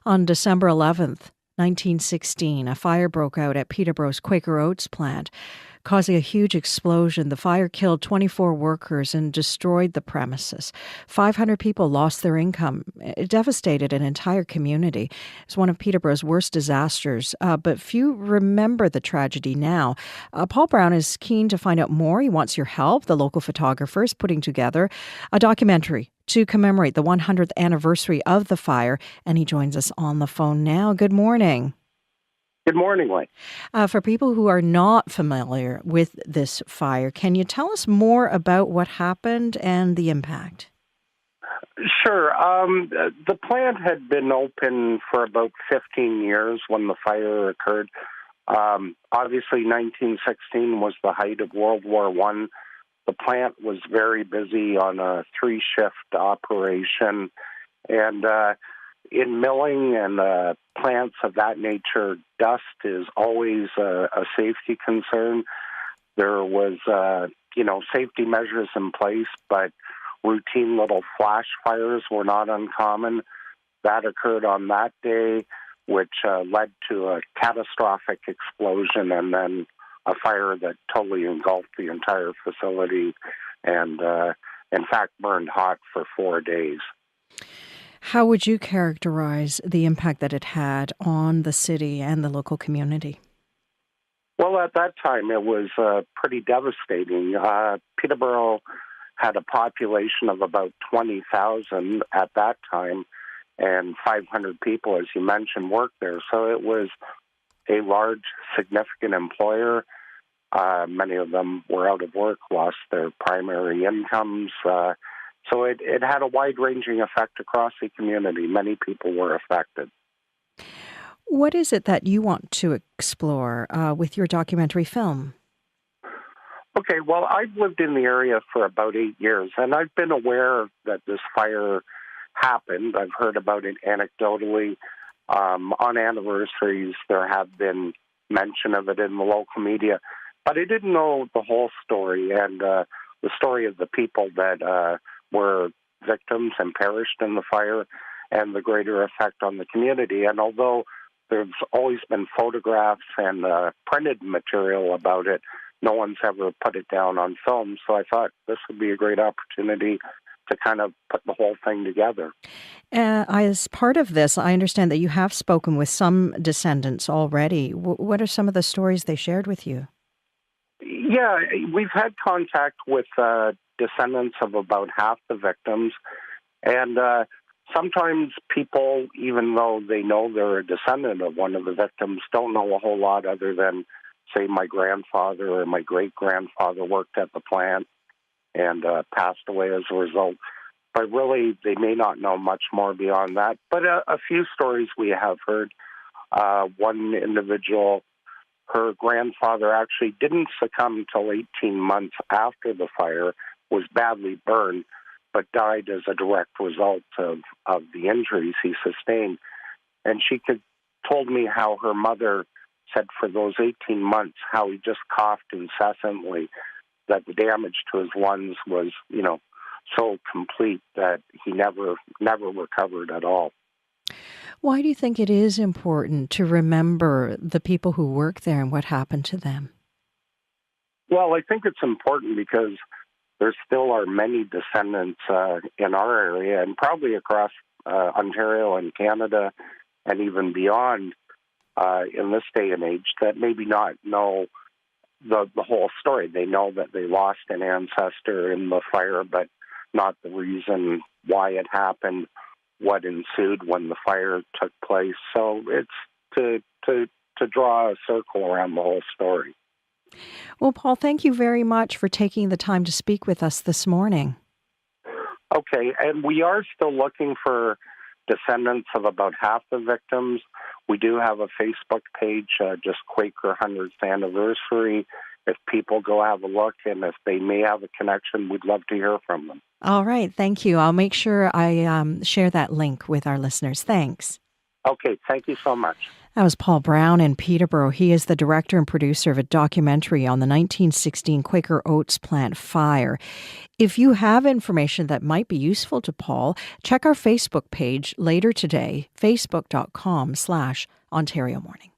On December 11th, 1916, a fire broke out at Peterborough's Quaker Oats plant, causing a huge explosion. The fire killed 24 workers and destroyed the premises. 500 people lost their income. It devastated an entire community. It's one of Peterborough's worst disasters, but few remember the tragedy now. Paul Brown is keen to find out more. He wants your help. The local photographer is putting together a documentary to commemorate the 100th anniversary of the fire, and he joins us on the phone now. Good morning. Good morning, Lee. For people who are not familiar with this fire, can you tell us more about what happened and the impact? Sure. The plant had been open for about 15 years when the fire occurred. Obviously, 1916 was the height of World War I. The plant was very busy on a three-shift operation, and in milling and plants of that nature, dust is always a safety concern. There was, safety measures in place, but routine little flash fires were not uncommon. That occurred on that day, which led to a catastrophic explosion and then a fire that totally engulfed the entire facility and, in fact, burned hot for 4 days. How would you characterize the impact that it had on the city and the local community? Well, at that time, it was pretty devastating. Peterborough had a population of about 20,000 at that time, and 500 people, as you mentioned, worked there. So it was a large, significant employer. Many of them were out of work, lost their primary incomes. So it had a wide-ranging effect across the community. Many people were affected. What is it that you want to explore with your documentary film? Okay, well, I've lived in the area for about 8 years, and I've been aware that this fire happened. I've heard about it anecdotally. On anniversaries, there have been mention of it in the local media, but I didn't know the whole story and the story of the people that were victims and perished in the fire and the greater effect on the community. And although there's always been photographs and printed material about it, no one's ever put it down on film. So I thought this would be a great opportunity to kind of put the whole thing together. As part of this, I understand that you have spoken with some descendants already. What are some of the stories they shared with you? Yeah, we've had contact with descendants of about half the victims. And sometimes people, even though they know they're a descendant of one of the victims, don't know a whole lot other than, say, my grandfather or my great-grandfather worked at the plant and passed away as a result. But really, they may not know much more beyond that. But a few stories we have heard. One individual, her grandfather actually didn't succumb until 18 months after the fire, was badly burned, but died as a direct result of the injuries he sustained. And she told me how her mother said for those 18 months how he just coughed incessantly, that the damage to his lungs was, so complete that he never recovered at all. Why do you think it is important to remember the people who work there and what happened to them? Well, I think it's important because there still are many descendants in our area and probably across Ontario and Canada and even beyond in this day and age that maybe not know the whole story. They know that they lost an ancestor in the fire, but not the reason why it happened, what ensued when the fire took place. So it's to draw a circle around the whole story. Well, Paul, thank you very much for taking the time to speak with us this morning. Okay, and we are still looking for descendants of about half the victims. We do have a Facebook page, just Quaker 100th Anniversary. If people go have a look and if they may have a connection, we'd love to hear from them. All right, thank you. I'll make sure I share that link with our listeners. Thanks. Okay, thank you so much. That was Paul Brown in Peterborough. He is the director and producer of a documentary on the 1916 Quaker Oats plant fire. If you have information that might be useful to Paul, check our Facebook page later today, facebook.com/Ontario Morning.